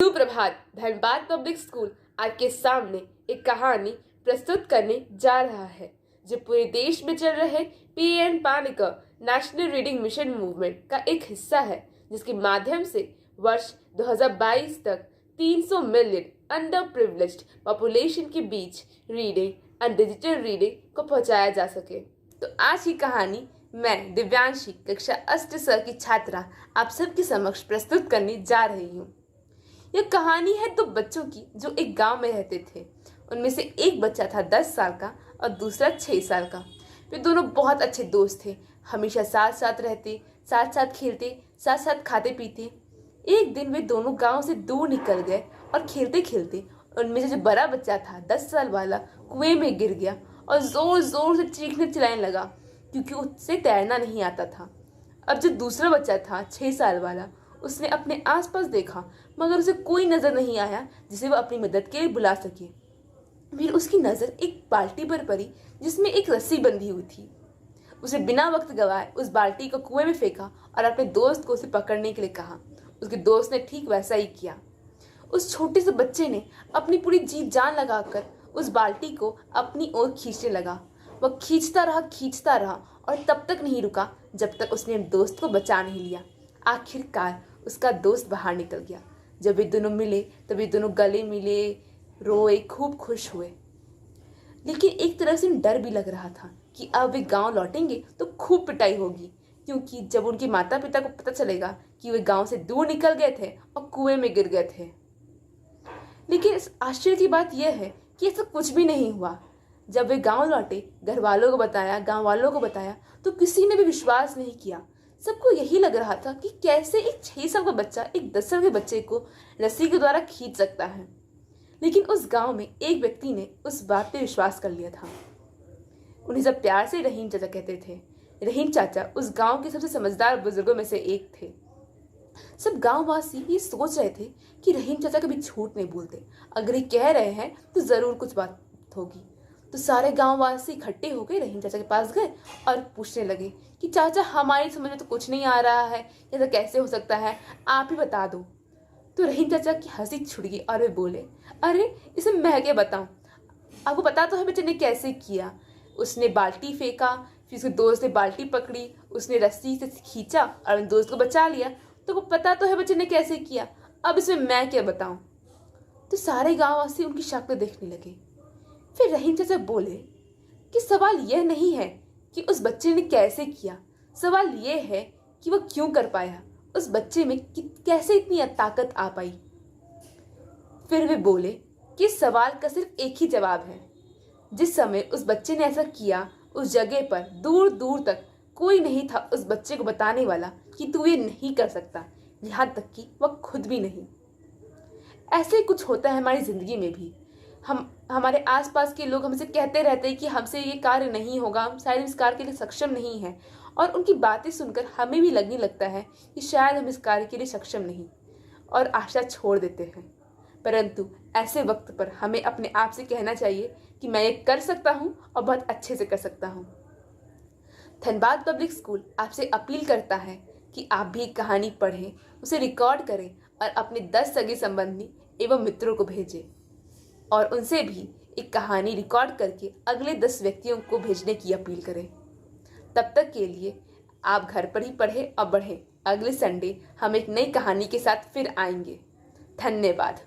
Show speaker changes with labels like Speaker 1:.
Speaker 1: सुप्रभात। Dhanbad public school आपके सामने एक कहानी प्रस्तुत करने जा रहा है जो पूरे देश में चल रहे PN Panika national reading mission movement का एक हिस्सा है, जिसके माध्यम से वर्ष 2022 तक 300 मिलियन अंडर प्रिविलेज्ड पॉपुलेशन के बीच रीडिंग एंड डिजिटल रीडिंग को पहुंचाया जा सके। तो आज की कहानी मैं दिव्यांशी कक्षा 8 की छात्रा आप सबके समक्ष प्रस्तुत करने जा रही हूँ। यह कहानी है दो बच्चों की जो एक गांव में रहते थे। उनमें से एक बच्चा था 10 साल का और दूसरा 6 साल का। वे दोनों बहुत अच्छे दोस्त थे, हमेशा साथ साथ रहते, साथ साथ खेलते, साथ साथ खाते पीते। एक दिन वे दोनों गांव से दूर निकल गए और खेलते खेलते उनमें से जो बड़ा बच्चा था 10 साल वाला कुएं में गिर गया और जोर जोर से चीखने चिल्लाने लगा क्योंकि उससे तैरना नहीं आता था। अब जो दूसरा बच्चा था 6 साल वाला, उसने अपने आसपास देखा मगर उसे कोई नजर नहीं आया जिसे वह अपनी मदद के लिए बुला सके। फिर उसकी नजर एक बाल्टी पर पड़ी जिसमें एक रस्सी बंधी हुई थी। उसे बिना वक्त गवाए उस बाल्टी को कुएं में फेंका और अपने दोस्त को उसे पकड़ने के लिए कहा। उसके दोस्त ने ठीक वैसा ही किया। उस छोटे से बच्चे ने अपनी पूरी जी जान लगाकर उस बाल्टी को अपनी ओर खींचने लगा। वह खींचता रहा और तब तक नहीं रुका जब तक उसने दोस्त को बचा नहीं लिया। आखिरकार उसका दोस्त बाहर निकल गया। जब वे दोनों मिले तब वे दोनों गले मिले, रोए, खूब खुश हुए। लेकिन एक तरह से डर भी लग रहा था कि अब वे गांव लौटेंगे तो खूब पिटाई होगी, क्योंकि जब उनके माता पिता को पता चलेगा कि वे गांव से दूर निकल गए थे और कुएं में गिर गए थे। लेकिन इस आश्चर्य की बात यह है कि ऐसा कुछ भी नहीं हुआ। जब वे गांव लौटे, गांव वालों को बताया तो किसी ने भी विश्वास नहीं किया। सबको यही लग रहा था कि कैसे एक 6 साल का बच्चा एक 10 साल के बच्चे को रस्सी के द्वारा खींच सकता है। लेकिन उस गांव में एक व्यक्ति ने उस बात पे विश्वास कर लिया था। उन्हें सब प्यार से रहीम चाचा कहते थे। रहीम चाचा उस गांव के सबसे समझदार बुजुर्गों में से एक थे। सब गांववासी ये सोच रहे थे कि रहीम चाचा कभी झूठ नहीं बोलते, अगर ये कह रहे हैं तो जरूर कुछ बात होगी। तो सारे गांववासी इकट्ठे होकर रहीम चाचा के पास गए और पूछने लगे कि चाचा, हमारी समझ में तो कुछ नहीं आ रहा है, ऐसा कैसे हो सकता है, आप ही बता दो। तो रहीम चाचा की हंसी छुड़ गई और वे बोले, अरे इसे मैं क्या बताऊं, आपको पता तो है बच्चे ने कैसे किया। उसने बाल्टी फेंका, फिर उसके दोस्त ने बाल्टी पकड़ी, उसने रस्सी से खींचा और अपने दोस्त को बचा लिया। तो पता तो है बच्चे ने कैसे किया, अब इसमें मैं क्या बताऊं। तो सारे गाँववासी उनकी शक्ल देखने लगे। फिर रहीम चाचा बोले कि सवाल यह नहीं है कि उस बच्चे ने कैसे किया, सवाल यह है कि वह क्यों कर पाया, उस बच्चे में कैसे इतनी ताकत आ पाई। फिर वे बोले कि इस सवाल का सिर्फ एक ही जवाब है। जिस समय उस बच्चे ने ऐसा किया, उस जगह पर दूर दूर तक कोई नहीं था उस बच्चे को बताने वाला कि तू ये नहीं कर सकता, यहाँ तक कि वह खुद भी नहीं। ऐसे ही कुछ होता है हमारी जिंदगी में भी। हमारे आसपास के लोग हमसे कहते रहते हैं कि हमसे ये कार्य नहीं होगा, हम शायद इस कार्य के लिए सक्षम नहीं हैं, और उनकी बातें सुनकर हमें भी लगने लगता है कि शायद हम इस कार्य के लिए सक्षम नहीं, और आशा छोड़ देते हैं। परंतु ऐसे वक्त पर हमें अपने आप से कहना चाहिए कि मैं ये कर सकता हूँ और बहुत अच्छे से कर सकता हूँ। धनबाद पब्लिक स्कूल आपसे अपील करता है कि आप भी एक कहानी पढ़ें, उसे रिकॉर्ड करें और अपने 10 सगे संबंधी एवं मित्रों को भेजें, और उनसे भी एक कहानी रिकॉर्ड करके अगले 10 व्यक्तियों को भेजने की अपील करें। तब तक के लिए आप घर पर ही पढ़ें और बढ़ें। अगले संडे हम एक नई कहानी के साथ फिर आएंगे। धन्यवाद।